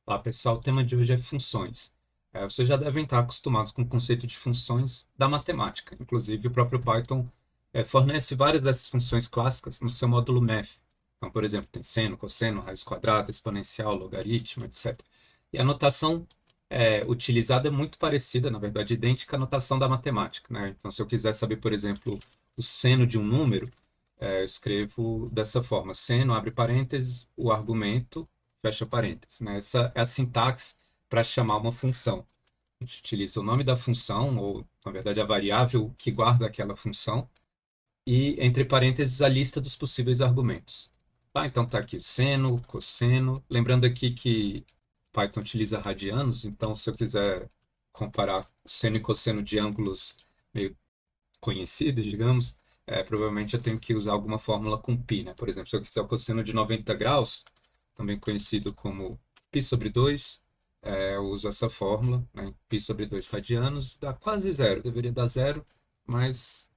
Olá, pessoal. O tema de hoje é funções. Vocês já devem estar acostumados com o conceito de funções da matemática. Inclusive, o próprio Python fornece várias dessas funções clássicas no seu módulo Math. Então, por exemplo, tem seno, cosseno, raiz quadrada, exponencial, logaritmo, etc. E a notação utilizada é muito parecida, na verdade, idêntica à notação da matemática, né? Então, se eu quiser saber, por exemplo, o seno de um número, eu escrevo dessa forma: seno, abre parênteses, o argumento, fecha parênteses, né? Essa é a sintaxe para chamar uma função. A gente utiliza o nome da função, ou, na verdade, a variável que guarda aquela função, e, entre parênteses, a lista dos possíveis argumentos. Tá? Então, está aqui seno, cosseno. Lembrando aqui que Python utiliza radianos, então, se eu quiser comparar seno e cosseno de ângulos meio conhecidos, digamos, provavelmente eu tenho que usar alguma fórmula com π, né? Por exemplo, se eu quiser o cosseno de 90 graus, também conhecido como π sobre 2, eu uso essa fórmula, né? Π sobre 2 radianos, dá quase zero, deveria dar zero, mas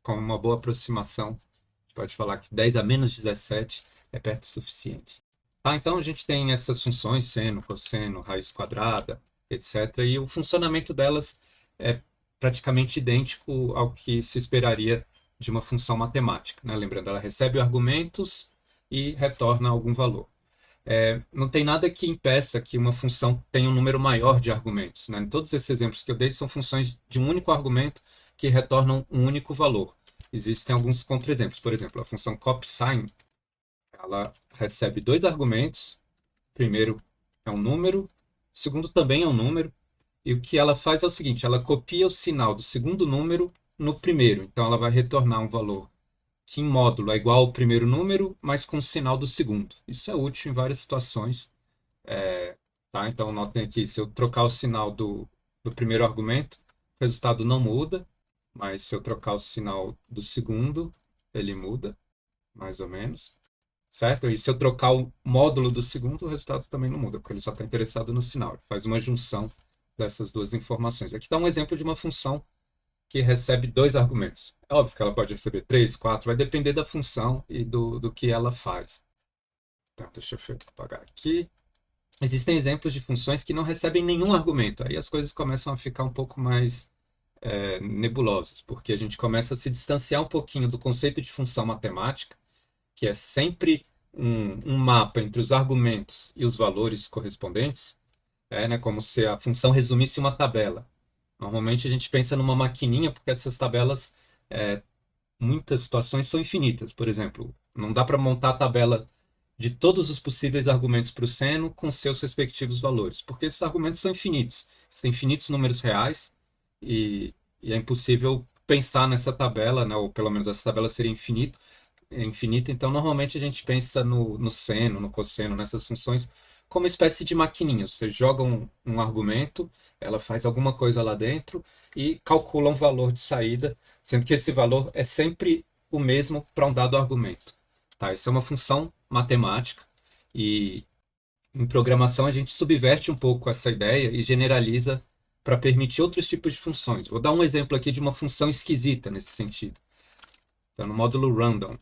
com uma boa aproximação, a gente pode falar que 10 a menos 17 é perto o suficiente. Tá, então a gente tem essas funções, seno, cosseno, raiz quadrada, etc. E o funcionamento delas é praticamente idêntico ao que se esperaria de uma função matemática, né? Lembrando, ela recebe argumentos e retorna algum valor. Não tem nada que impeça que uma função tenha um número maior de argumentos, né? Todos esses exemplos que eu dei são funções de um único argumento que retornam um único valor. Existem alguns contra-exemplos. Por exemplo, a função copsine, ela recebe dois argumentos. O primeiro é um número, o segundo também é um número. E o que ela faz é o seguinte: ela copia o sinal do segundo número no primeiro. Então, ela vai retornar um valor que em módulo é igual ao primeiro número, mas com o sinal do segundo. Isso é útil em várias situações. Tá? Então, notem aqui, se eu trocar o sinal do primeiro argumento, o resultado não muda, mas se eu trocar o sinal do segundo, ele muda, mais ou menos. Certo? E se eu trocar o módulo do segundo, o resultado também não muda, porque ele só está interessado no sinal. Ele faz uma junção dessas duas informações. Aqui está um exemplo de uma função que recebe dois argumentos. É óbvio que ela pode receber três, quatro, vai depender da função e do que ela faz. Então, deixa eu apagar aqui. Existem exemplos de funções que não recebem nenhum argumento. Aí as coisas começam a ficar um pouco mais nebulosas, porque a gente começa a se distanciar um pouquinho do conceito de função matemática, que é sempre um mapa entre os argumentos e os valores correspondentes, né, como se a função resumisse uma tabela. Normalmente a gente pensa numa maquininha, porque essas tabelas, muitas situações são infinitas. Por exemplo, não dá para montar a tabela de todos os possíveis argumentos para o seno com seus respectivos valores, porque esses argumentos são infinitos. Tem infinitos números reais e é impossível pensar nessa tabela, né, ou pelo menos essa tabela seria infinita. Então, normalmente a gente pensa no seno, no cosseno, nessas funções como uma espécie de maquininha. Você joga um argumento, ela faz alguma coisa lá dentro e calcula um valor de saída, sendo que esse valor é sempre o mesmo para um dado argumento. Tá? Isso é uma função matemática e em programação a gente subverte um pouco essa ideia e generaliza para permitir outros tipos de funções. Vou dar um exemplo aqui de uma função esquisita nesse sentido. Então, no módulo random,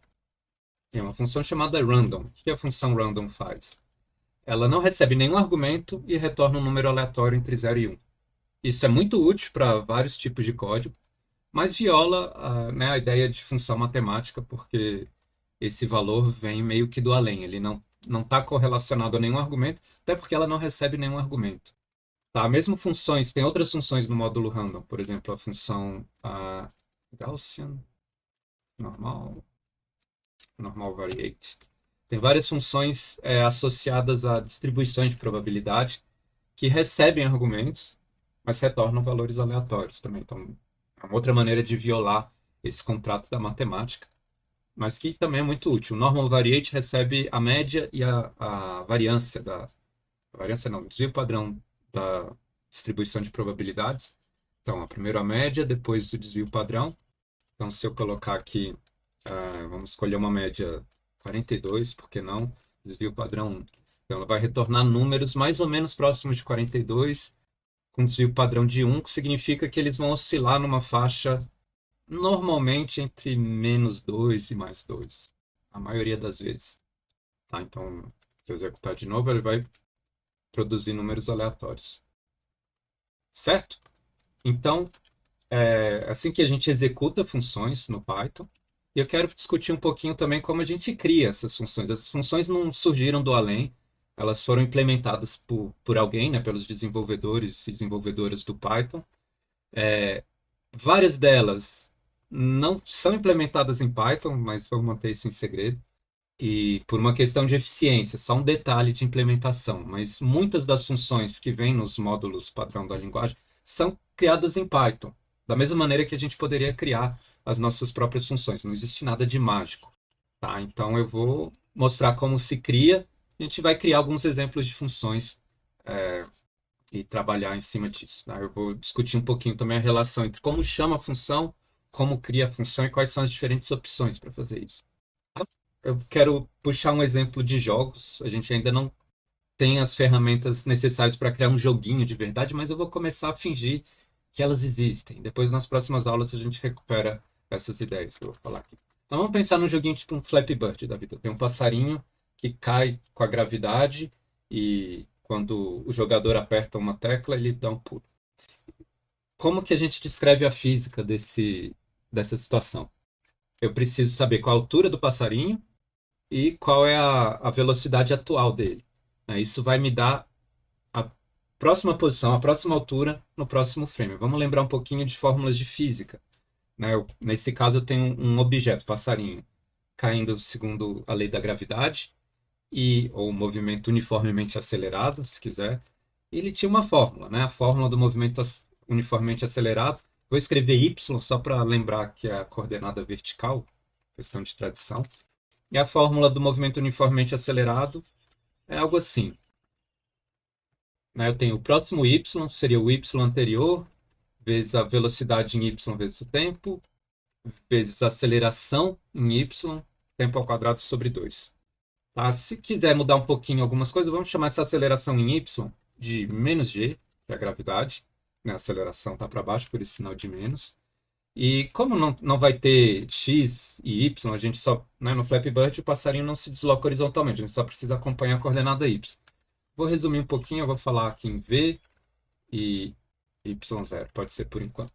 tem uma função chamada random. O que a função random faz? Ela não recebe nenhum argumento e retorna um número aleatório entre 0 e 1. Isso é muito útil para vários tipos de código, mas viola né, a ideia de função matemática, porque esse valor vem meio que do além. Ele não está correlacionado a nenhum argumento, até porque ela não recebe nenhum argumento. Tá? Mesmo funções, tem outras funções no módulo random, por exemplo, a função Gaussian, normal, normal variate. Tem várias funções associadas a distribuições de probabilidade que recebem argumentos, mas retornam valores aleatórios também. Então, é uma outra maneira de violar esse contrato da matemática, mas que também é muito útil. O normal variate recebe a média e a variância a variância não, o desvio padrão da distribuição de probabilidades. Então, primeiro a média, depois o desvio padrão. Então, se eu colocar aqui, vamos escolher uma média 42, por que não? Desvio padrão 1. Então, ela vai retornar números mais ou menos próximos de 42, com desvio padrão de 1, que significa que eles vão oscilar numa faixa normalmente entre -2 e +2, a maioria das vezes. Tá? Então, se eu executar de novo, ele vai produzir números aleatórios. Certo? Então, assim que a gente executa funções no Python, e eu quero discutir um pouquinho também como a gente cria essas funções. Essas funções não surgiram do além, elas foram implementadas por alguém, né, pelos desenvolvedores e desenvolvedoras do Python. Várias delas não são implementadas em Python, mas vou manter isso em segredo. E por uma questão de eficiência, só um detalhe de implementação, mas muitas das funções que vêm nos módulos padrão da linguagem são criadas em Python, da mesma maneira que a gente poderia criar as nossas próprias funções. Não existe nada de mágico, tá? Então eu vou mostrar como se cria. A gente vai criar alguns exemplos de funções e trabalhar em cima disso, tá? Eu vou discutir um pouquinho também a relação entre como chama a função, como cria a função e quais são as diferentes opções para fazer isso. Eu quero puxar um exemplo de jogos. A gente ainda não tem as ferramentas necessárias para criar um joguinho de verdade, mas eu vou começar a fingir que elas existem. Depois, nas próximas aulas, a gente recupera essas ideias que eu vou falar aqui. Então, vamos pensar num joguinho tipo um Flappy Bird da vida. Tem um passarinho que cai com a gravidade e quando o jogador aperta uma tecla, ele dá um pulo. Como que a gente descreve a física dessa situação? Eu preciso saber qual a altura do passarinho e qual é a velocidade atual dele. Isso vai me dar a próxima posição, a próxima altura no próximo frame. Vamos lembrar um pouquinho de fórmulas de física. Nesse caso, eu tenho um objeto, passarinho, caindo segundo a lei da gravidade, ou movimento uniformemente acelerado, se quiser. Ele tinha uma fórmula, né? A fórmula do movimento uniformemente acelerado. Vou escrever y só para lembrar que é a coordenada vertical, questão de tradição. E a fórmula do movimento uniformemente acelerado é algo assim. Eu tenho o próximo y, seria o y anterior, vezes a velocidade em y vezes o tempo, vezes a aceleração em y, tempo ao quadrado sobre 2. Tá? Se quiser mudar um pouquinho algumas coisas, vamos chamar essa aceleração em y de menos g, que é a gravidade. A aceleração está para baixo, por isso sinal de menos. E como não vai ter x e y, a gente só, no Flappy Bird o passarinho não se desloca horizontalmente, a gente só precisa acompanhar a coordenada y. Vou resumir um pouquinho, eu vou falar aqui em v e y0, pode ser por enquanto.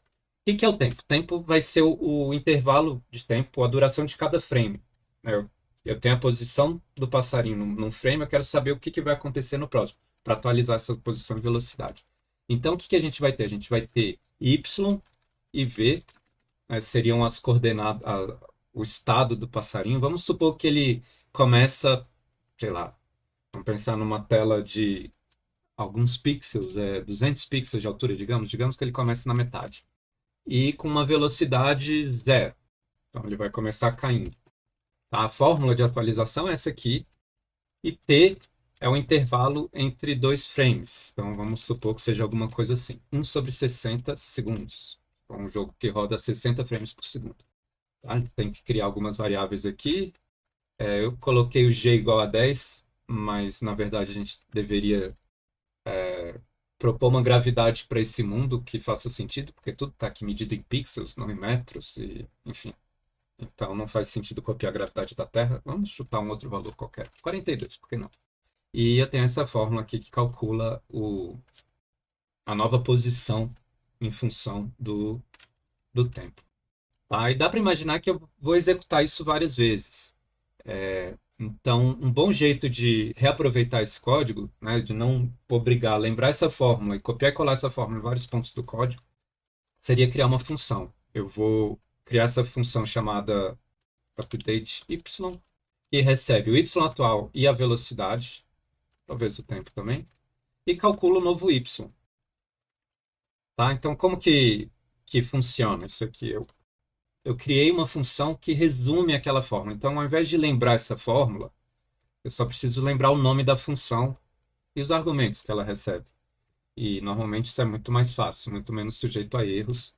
O que é o tempo? O tempo vai ser o intervalo de tempo, a duração de cada frame. Eu tenho a posição do passarinho num frame, eu quero saber o que vai acontecer no próximo, para atualizar essa posição e velocidade. Então, o que a gente vai ter? A gente vai ter y e v, seriam as coordenadas, o estado do passarinho. Vamos supor que ele começa, sei lá, vamos pensar numa tela de alguns pixels, 200 pixels de altura, digamos que ele comece na metade. E com uma velocidade zero. Então ele vai começar caindo. Tá? A fórmula de atualização é essa aqui. E t é o intervalo entre dois frames. Então vamos supor que seja alguma coisa assim. 1 sobre 60 segundos. É um jogo que roda 60 frames por segundo. Tá? Tem que criar algumas variáveis aqui. Eu coloquei o g igual a 10, mas na verdade a gente deveria propor uma gravidade para esse mundo que faça sentido, porque tudo está aqui medido em pixels, não em metros, e, enfim. Então não faz sentido copiar a gravidade da Terra. Vamos chutar um outro valor qualquer. 42, por que não? E eu tenho essa fórmula aqui que calcula a nova posição em função do tempo. Tá? E dá para imaginar que eu vou executar isso várias vezes. Então, um bom jeito de reaproveitar esse código, de não obrigar a lembrar essa fórmula e copiar e colar essa fórmula em vários pontos do código, seria criar uma função. Eu vou criar essa função chamada updateY, que recebe o y atual e a velocidade, talvez o tempo também, e calcula o novo y. Tá? Então, como que funciona isso aqui? Eu criei uma função que resume aquela fórmula. Então, ao invés de lembrar essa fórmula, eu só preciso lembrar o nome da função e os argumentos que ela recebe. E, normalmente, isso é muito mais fácil, muito menos sujeito a erros.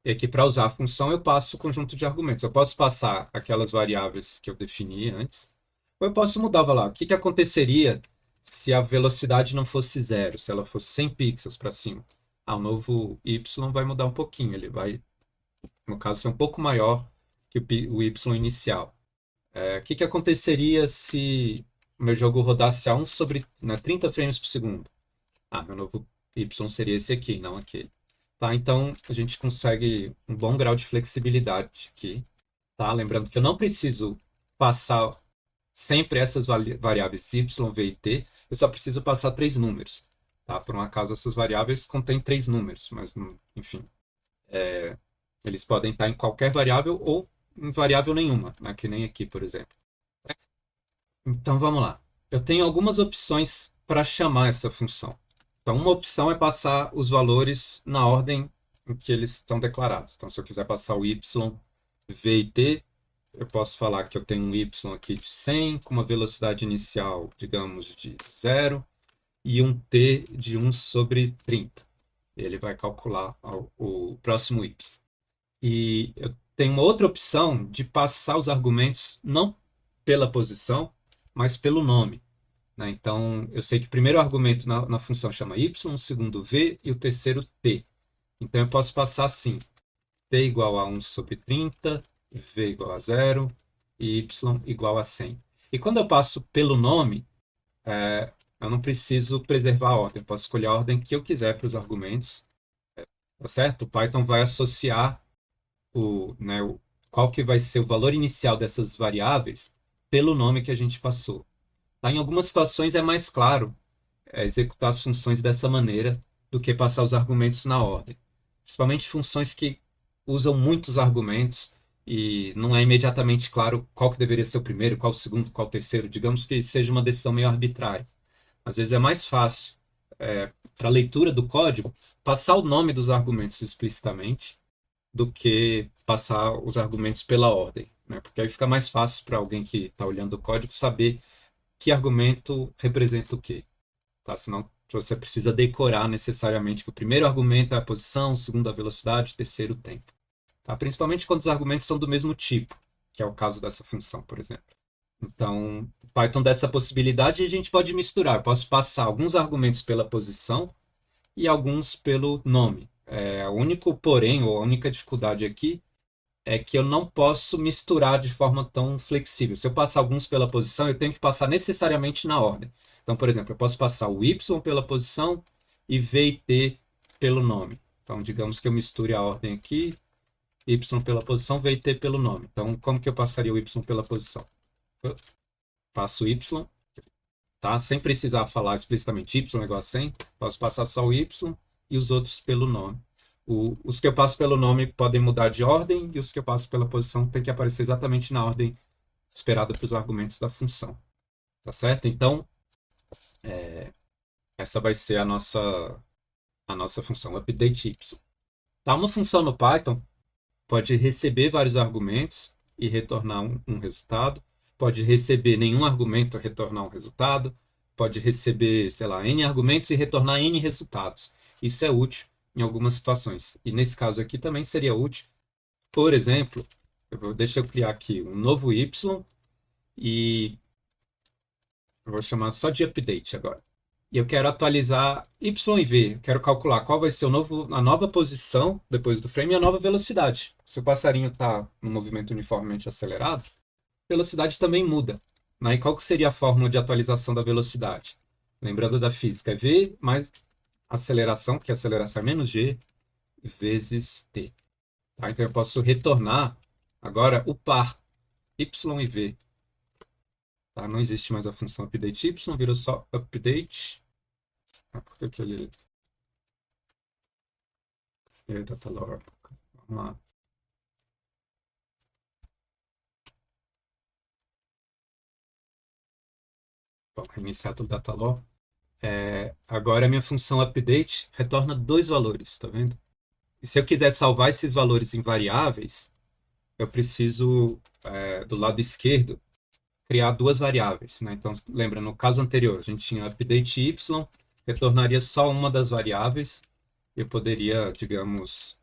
E aqui, para usar a função, eu passo o conjunto de argumentos. Eu posso passar aquelas variáveis que eu defini antes, ou eu posso mudar, vai lá, o que aconteceria se a velocidade não fosse zero, se ela fosse 100 pixels para cima? O novo y vai mudar um pouquinho, ele vai, no caso, ser um pouco maior que o y inicial. O que aconteceria se o meu jogo rodasse a 30 frames por segundo. Meu novo Y seria esse aqui, não aquele. Tá, então a gente consegue um bom grau de flexibilidade aqui. Tá? Lembrando que eu não preciso passar sempre essas variáveis y, v e t, eu só preciso passar 3 números. Tá? Por um acaso, essas variáveis contêm 3 números, mas, enfim, eles podem estar em qualquer variável ou em variável nenhuma, né? Que nem aqui, por exemplo. Então, vamos lá. Eu tenho algumas opções para chamar essa função. Então, uma opção é passar os valores na ordem em que eles estão declarados. Então, se eu quiser passar o y, v e t, eu posso falar que eu tenho um y aqui de 100, com uma velocidade inicial, digamos, de 0, e um t de 1/30. Ele vai calcular o próximo y. E eu tenho uma outra opção de passar os argumentos não pela posição, mas pelo nome. Né? Então, eu sei que o primeiro argumento na função chama y, o segundo v e o terceiro t. Então, eu posso passar assim: t igual a 1/30, v igual a 0 e y igual a 100. E quando eu passo pelo nome, eu não preciso preservar a ordem. Eu posso escolher a ordem que eu quiser para os argumentos. Tá certo? O Python vai associar qual que vai ser o valor inicial dessas variáveis pelo nome que a gente passou. Tá? Em algumas situações é mais claro executar as funções dessa maneira do que passar os argumentos na ordem. Principalmente funções que usam muitos argumentos e não é imediatamente claro qual que deveria ser o primeiro, qual o segundo, qual o terceiro. Digamos que seja uma decisão meio arbitrária. Às vezes é mais fácil, para a leitura do código, passar o nome dos argumentos explicitamente do que passar os argumentos pela ordem, né? Porque aí fica mais fácil para alguém que está olhando o código saber que argumento representa o quê. Tá? Senão você precisa decorar necessariamente que o primeiro argumento é a posição, o segundo a velocidade, o terceiro o tempo. Tá? Principalmente quando os argumentos são do mesmo tipo, que é o caso dessa função, por exemplo. Então, Python dá essa possibilidade e a gente pode misturar. Eu posso passar alguns argumentos pela posição e alguns pelo nome. O único porém, ou a única dificuldade aqui, é que eu não posso misturar de forma tão flexível. Se eu passar alguns pela posição, eu tenho que passar necessariamente na ordem. Então, por exemplo, eu posso passar o y pela posição e v e t pelo nome. Então, digamos que eu misture a ordem aqui, y pela posição, v e t pelo nome. Então, como que eu passaria o y pela posição? Eu passo o y, tá? Sem precisar falar explicitamente y igual a 100, posso passar só o y e os outros pelo nome. Os que eu passo pelo nome podem mudar de ordem e os que eu passo pela posição tem que aparecer exatamente na ordem esperada para os argumentos da função. Tá certo? Então, essa vai ser a nossa função, update y. Tá? Uma função no Python pode receber vários argumentos e retornar um resultado. Pode receber nenhum argumento e retornar um resultado. Pode receber, sei lá, N argumentos e retornar N resultados. Isso é útil em algumas situações. E nesse caso aqui também seria útil. Por exemplo, deixa eu criar aqui um novo Y e eu vou chamar só de update agora. E eu quero atualizar Y e V. Eu quero calcular qual vai ser a nova posição depois do frame e a nova velocidade. Se o passarinho está no movimento uniformemente acelerado, a velocidade também muda. Né? E qual que seria a fórmula de atualização da velocidade? Lembrando da física, é V mais aceleração, que a aceleração é menos G, vezes T. Tá? Então eu posso retornar agora o par Y e V. Tá? Não existe mais a função update Y, virou só update. Por que aquele datalog? Vamos lá. Bom, reiniciar todo o datalog. Agora a minha função update retorna 2 valores, tá vendo? E se eu quiser salvar esses valores em variáveis, eu preciso, do lado esquerdo, criar 2 variáveis. Né? Então, lembra, no caso anterior, a gente tinha update y, retornaria só uma das variáveis. Eu poderia, digamos,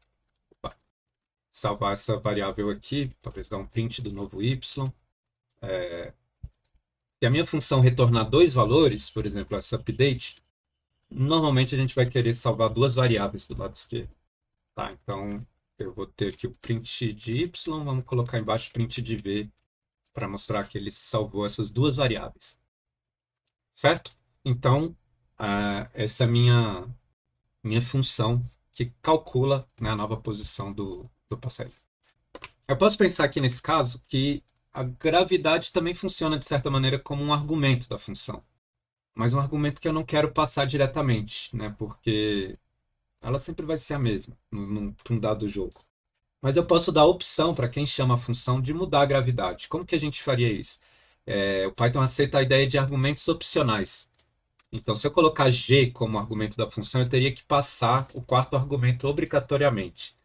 salvar essa variável aqui, talvez dar um print do novo y. Se a minha função retornar 2 valores, por exemplo, essa update, normalmente a gente vai querer salvar 2 variáveis do lado esquerdo. Tá, então eu vou ter aqui o print de y, vamos colocar embaixo print de v para mostrar que ele salvou essas 2 variáveis. certo? Então, essa é a minha função que calcula, né, a nova posição do passarinho. Eu posso pensar aqui nesse caso que a gravidade também funciona de certa maneira como um argumento da função, mas um argumento que eu não quero passar diretamente, né, porque ela sempre vai ser a mesma num dado jogo. Mas eu posso dar a opção para quem chama a função de mudar a gravidade. Como que a gente faria isso? O Python aceita a ideia de argumentos opcionais. Então, se eu colocar g como argumento da função, eu teria que passar o quarto argumento obrigatoriamente.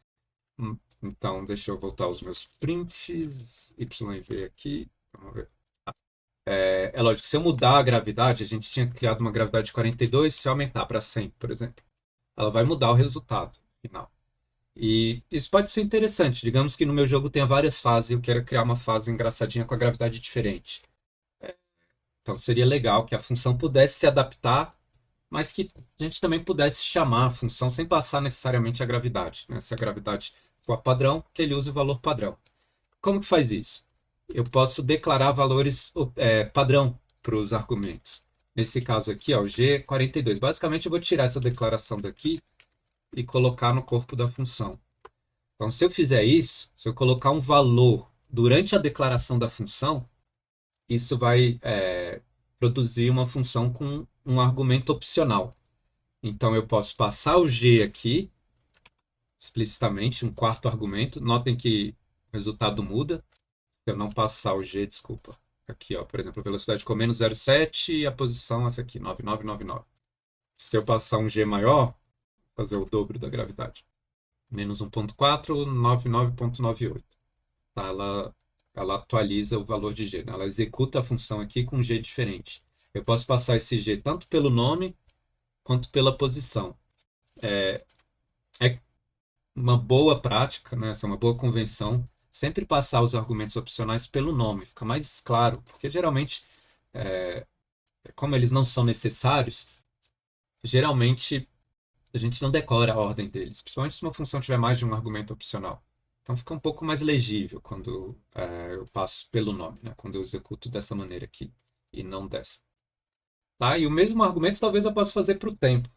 Então, deixa eu voltar aos meus prints, y e v aqui. Vamos ver. É lógico, se eu mudar a gravidade, a gente tinha criado uma gravidade de 42, se eu aumentar para 100, por exemplo, ela vai mudar o resultado final. E isso pode ser interessante. Digamos que no meu jogo tenha várias fases e eu quero criar uma fase engraçadinha com a gravidade diferente. Então seria legal que a função pudesse se adaptar, mas que a gente também pudesse chamar a função sem passar necessariamente a gravidade, né? Se a gravidade for padrão, que ele use o valor padrão. Como que faz isso? Eu posso declarar valores padrão para os argumentos. Nesse caso aqui, ó, o G42. Basicamente, eu vou tirar essa declaração daqui e colocar no corpo da função. Então, se eu fizer isso, se eu colocar um valor durante a declaração da função, isso vai produzir uma função com um argumento opcional. Então, eu posso passar o G aqui, explicitamente, um quarto argumento. Notem que o resultado muda. Se eu não passar o G, desculpa. Aqui, ó, por exemplo, a velocidade ficou menos 0,7 e a posição essa aqui, 9999. Se eu passar um G maior, fazer o dobro da gravidade. Menos 1.4, 99.98. Tá? Ela atualiza o valor de G, né? Ela executa a função aqui com G diferente. Eu posso passar esse G tanto pelo nome quanto pela posição. É uma boa prática, né? Essa é uma boa convenção, sempre passar os argumentos opcionais pelo nome, fica mais claro, porque geralmente, como eles não são necessários, geralmente a gente não decora a ordem deles, principalmente se uma função tiver mais de um argumento opcional. Então fica um pouco mais legível quando eu passo pelo nome, né? Quando eu executo dessa maneira aqui e não dessa. Tá? E o mesmo argumento talvez eu possa fazer para o tempo,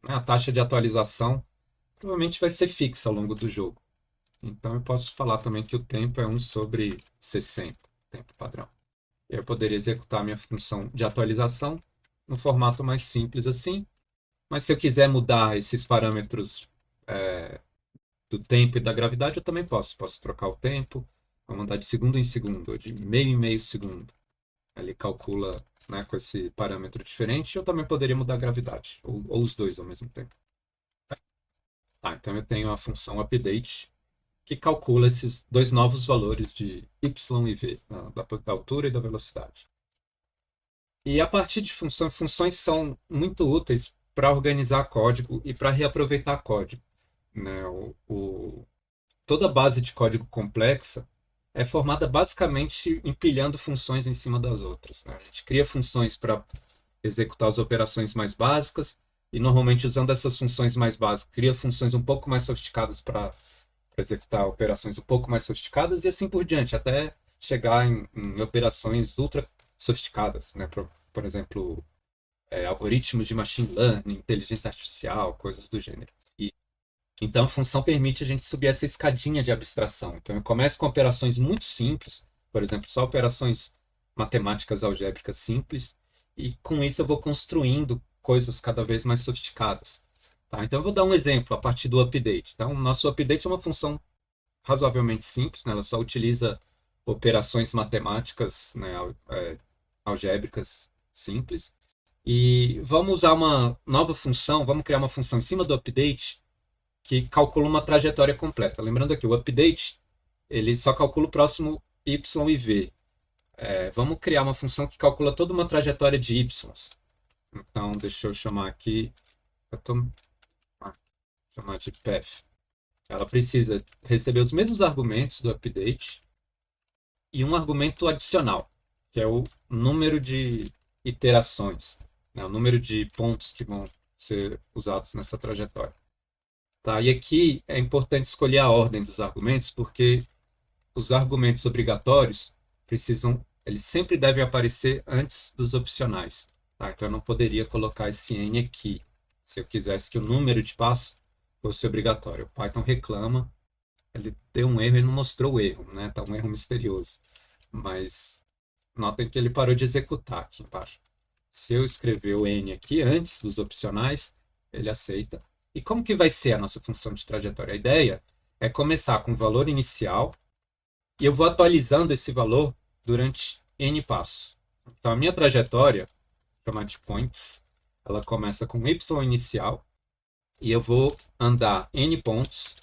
né? A taxa de atualização provavelmente vai ser fixa ao longo do jogo. Então eu posso falar também que o tempo é 1 sobre 60, tempo padrão. Eu poderia executar a minha função de atualização no formato mais simples assim, mas se eu quiser mudar esses parâmetros do tempo e da gravidade, eu também posso. Posso trocar o tempo, vou mandar de segundo em segundo, ou de meio em meio segundo. Ele calcula, né, com esse parâmetro diferente. Eu também poderia mudar a gravidade, ou os dois ao mesmo tempo. Então eu tenho a função update, que calcula esses dois novos valores de y e v, da altura e da velocidade. E a partir de funções são muito úteis para organizar código e para reaproveitar código, né? Toda base de código complexa é formada basicamente empilhando funções em cima das outras, né? A gente cria funções para executar as operações mais básicas e normalmente usando essas funções mais básicas, cria funções um pouco mais sofisticadas para executar operações um pouco mais sofisticadas e assim por diante, até chegar em operações ultra sofisticadas, né? Por exemplo, algoritmos de machine learning, inteligência artificial, coisas do gênero. Então, a função permite a gente subir essa escadinha de abstração. Então, eu começo com operações muito simples, por exemplo, só operações matemáticas algébricas simples, e com isso eu vou construindo coisas cada vez mais sofisticadas. Tá? Então, eu vou dar um exemplo a partir do update. Então, o nosso update é uma função razoavelmente simples, né? Ela só utiliza operações matemáticas, né, algébricas simples. E vamos usar uma nova função, vamos criar uma função em cima do update que calcula uma trajetória completa. Lembrando aqui, o update ele só calcula o próximo y e v. Vamos criar uma função que calcula toda uma trajetória de y. Então, deixa eu chamar aqui, chamar de path. Ela precisa receber os mesmos argumentos do update e um argumento adicional, que é o número de iterações, né? O número de pontos que vão ser usados nessa trajetória. Tá? E aqui é importante escolher a ordem dos argumentos, porque os argumentos obrigatórios eles sempre devem aparecer antes dos opcionais. Tá? Então eu não poderia colocar esse n aqui, se eu quisesse que o número de passos fosse obrigatório. O Python reclama, ele deu um erro, ele não mostrou o erro, né? Tá um erro misterioso. Mas notem que ele parou de executar aqui embaixo. Se eu escrever o n aqui antes dos opcionais, ele aceita. E como que vai ser a nossa função de trajetória? A ideia é começar com o valor inicial e eu vou atualizando esse valor durante n passos. Então, a minha trajetória, chamada de points, ela começa com y inicial e eu vou andar n pontos.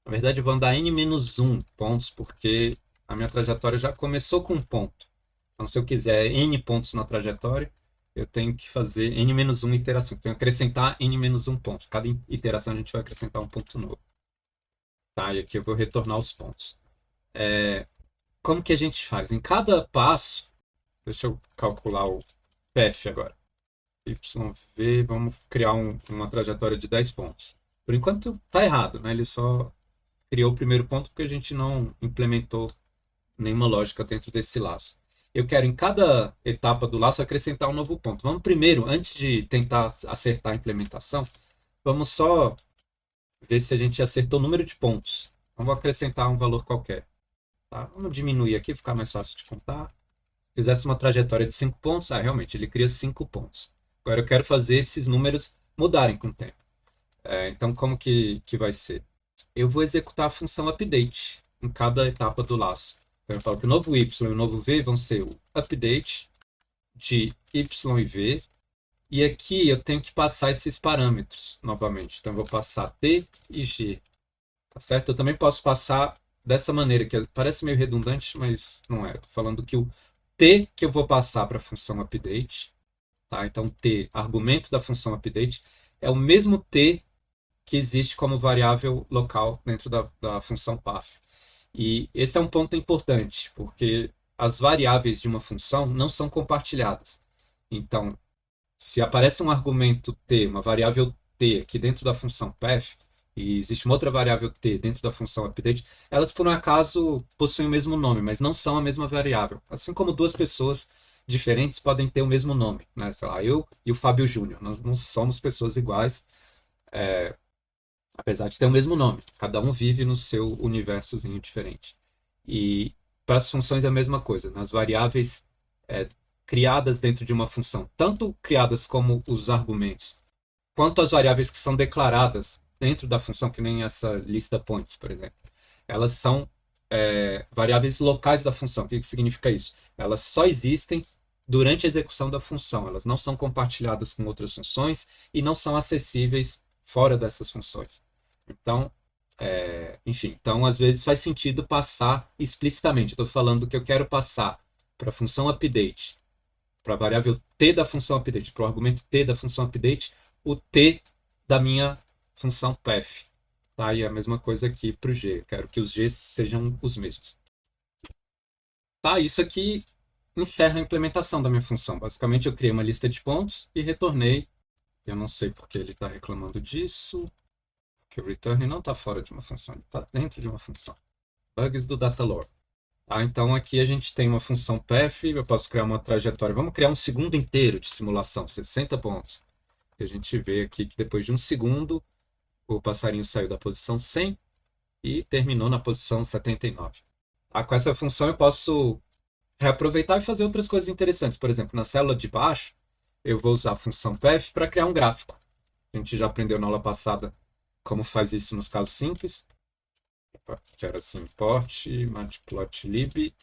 Na verdade, eu vou andar n-1 pontos, porque a minha trajetória já começou com um ponto. Então, se eu quiser n pontos na trajetória, eu tenho que fazer n-1 iteração. Tenho que acrescentar n-1 pontos. Cada iteração a gente vai acrescentar um ponto novo. Tá, e aqui eu vou retornar os pontos. Como que a gente faz? Em cada passo, deixa eu calcular o path agora. YV, vamos criar uma trajetória de 10 pontos. Por enquanto, está errado, né? Ele só criou o primeiro ponto porque a gente não implementou nenhuma lógica dentro desse laço. Eu quero, em cada etapa do laço, acrescentar um novo ponto. Vamos primeiro, antes de tentar acertar a implementação, vamos só ver se a gente acertou o número de pontos. Vamos acrescentar um valor qualquer. Tá? Vamos diminuir aqui, ficar mais fácil de contar. Fizesse uma trajetória de 5 pontos, realmente, ele cria 5 pontos. Agora eu quero fazer esses números mudarem com o tempo. Então, como que vai ser? Eu vou executar a função update em cada etapa do laço. Então, eu falo que o novo y e o novo v vão ser o update de y e v. E aqui eu tenho que passar esses parâmetros novamente. Então, eu vou passar t e g. Tá certo? Eu também posso passar dessa maneira, que parece meio redundante, mas não é. Estou falando que o t que eu vou passar para a função update, tá? Então, t, argumento da função update, é o mesmo t que existe como variável local dentro da função path. E esse é um ponto importante, porque as variáveis de uma função não são compartilhadas. Então, se aparece um argumento t, uma variável t aqui dentro da função path, e existe uma outra variável t dentro da função update, elas por um acaso possuem o mesmo nome, mas não são a mesma variável. Assim como duas pessoas diferentes podem ter o mesmo nome, né? Sei lá, eu e o Fábio Júnior, nós não somos pessoas iguais, apesar de ter o mesmo nome. Cada um vive no seu universozinho diferente. E para as funções é a mesma coisa. Nas variáveis criadas dentro de uma função, tanto criadas como os argumentos, quanto as variáveis que são declaradas dentro da função, que nem essa lista points, por exemplo. Elas são variáveis locais da função. O que significa isso? Elas só existem durante a execução da função. Elas não são compartilhadas com outras funções e não são acessíveis fora dessas funções. Então, enfim, então às vezes faz sentido passar explicitamente. Estou falando que eu quero passar para a função update, para a variável t da função update, para o argumento t da função update, o t da minha função path. Tá? E a mesma coisa aqui para o g. Eu quero que os g's sejam os mesmos. Tá, isso aqui encerra a implementação da minha função. Basicamente, eu criei uma lista de pontos e retornei. Eu não sei porque ele está reclamando disso. Que o return não está fora de uma função, ele está dentro de uma função. Bugs do Datalore. Então aqui a gente tem uma função path, eu posso criar uma trajetória. Vamos criar um segundo inteiro de simulação, 60 pontos. E a gente vê aqui que depois de um segundo, o passarinho saiu da posição 100 e terminou na posição 79. Com essa função eu posso reaproveitar e fazer outras coisas interessantes. Por exemplo, na célula de baixo, eu vou usar a função path para criar um gráfico. A gente já aprendeu na aula passada como faz isso nos casos simples. Que era assim, import, matplotlib.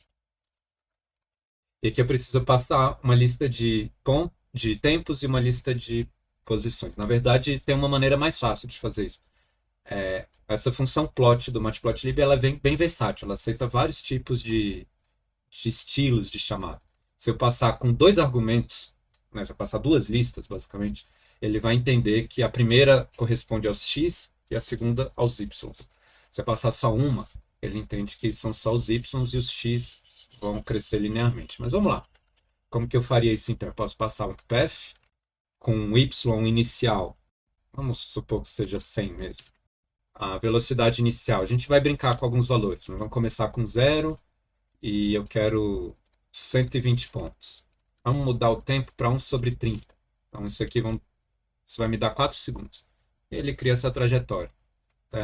E aqui eu preciso passar uma lista de tempos e uma lista de posições. Na verdade, tem uma maneira mais fácil de fazer isso. Essa função plot do matplotlib, ela é bem versátil. Ela aceita vários tipos de estilos de chamada. Se eu passar com 2 argumentos, né, se eu passar 2 listas, basicamente, ele vai entender que a primeira corresponde aos x e a segunda aos y. Se eu passar só uma, ele entende que são só os y e os x vão crescer linearmente. Mas vamos lá. Como que eu faria isso então? Eu posso passar um path com um y inicial. Vamos supor que seja 100 mesmo. A velocidade inicial. A gente vai brincar com alguns valores. Vamos começar com 0 e eu quero 120 pontos. Vamos mudar o tempo para 1/30. Então, isso vai me dar 4 segundos. Ele cria essa trajetória.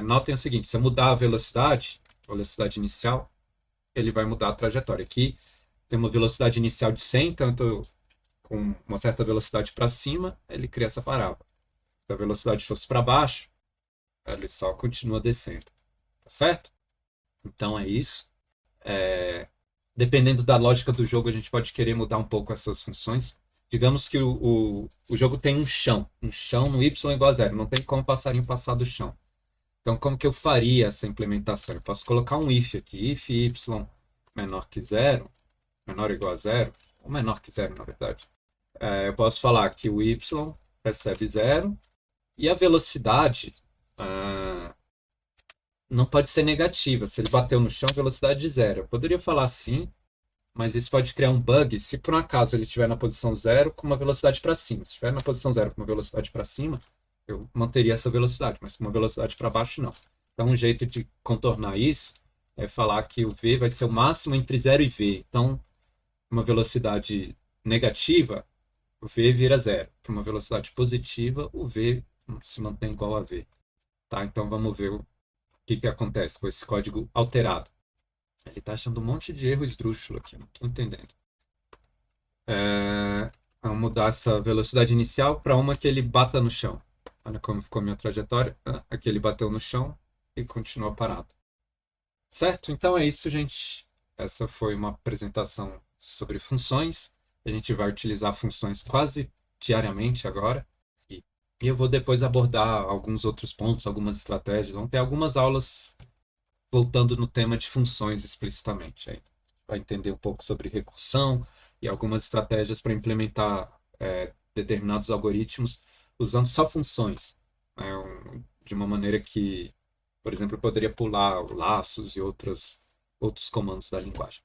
Notem o seguinte, se eu mudar a velocidade inicial, ele vai mudar a trajetória. Aqui tem uma velocidade inicial de 100, então eu estou com uma certa velocidade para cima, ele cria essa parábola. Se a velocidade fosse para baixo, ele só continua descendo. Tá certo? Então é isso. Dependendo da lógica do jogo, a gente pode querer mudar um pouco essas funções. Digamos que o jogo tem um chão no y igual a zero. Não tem como o passarinho passar do chão. Então, como que eu faria essa implementação? Eu posso colocar um if aqui, if y menor que zero, menor ou igual a zero, ou menor que zero, na verdade. Eu posso falar que o y recebe zero e a velocidade não pode ser negativa. Se ele bateu no chão, velocidade de zero. Eu poderia falar assim, mas isso pode criar um bug se por um acaso ele estiver na posição zero com uma velocidade para cima. Se estiver na posição zero com uma velocidade para cima, eu manteria essa velocidade, mas com uma velocidade para baixo, não. Então, um jeito de contornar isso é falar que o v vai ser o máximo entre 0 e v. Então, uma velocidade negativa, o v vira zero. Para uma velocidade positiva, o v se mantém igual a v. Tá? Então, vamos ver o que acontece com esse código alterado. Ele está achando um monte de erro esdrúxulo aqui, não estou entendendo. Vamos mudar essa velocidade inicial para uma que ele bata no chão. Olha como ficou a minha trajetória. Aqui ele bateu no chão e continua parado. Certo? Então é isso, gente. Essa foi uma apresentação sobre funções. A gente vai utilizar funções quase diariamente agora. E eu vou depois abordar alguns outros pontos, algumas estratégias. Vão ter algumas aulas voltando no tema de funções explicitamente. Aí vai entender um pouco sobre recursão e algumas estratégias para implementar determinados algoritmos usando só funções, né? De uma maneira que, por exemplo, eu poderia pular laços e outros comandos da linguagem.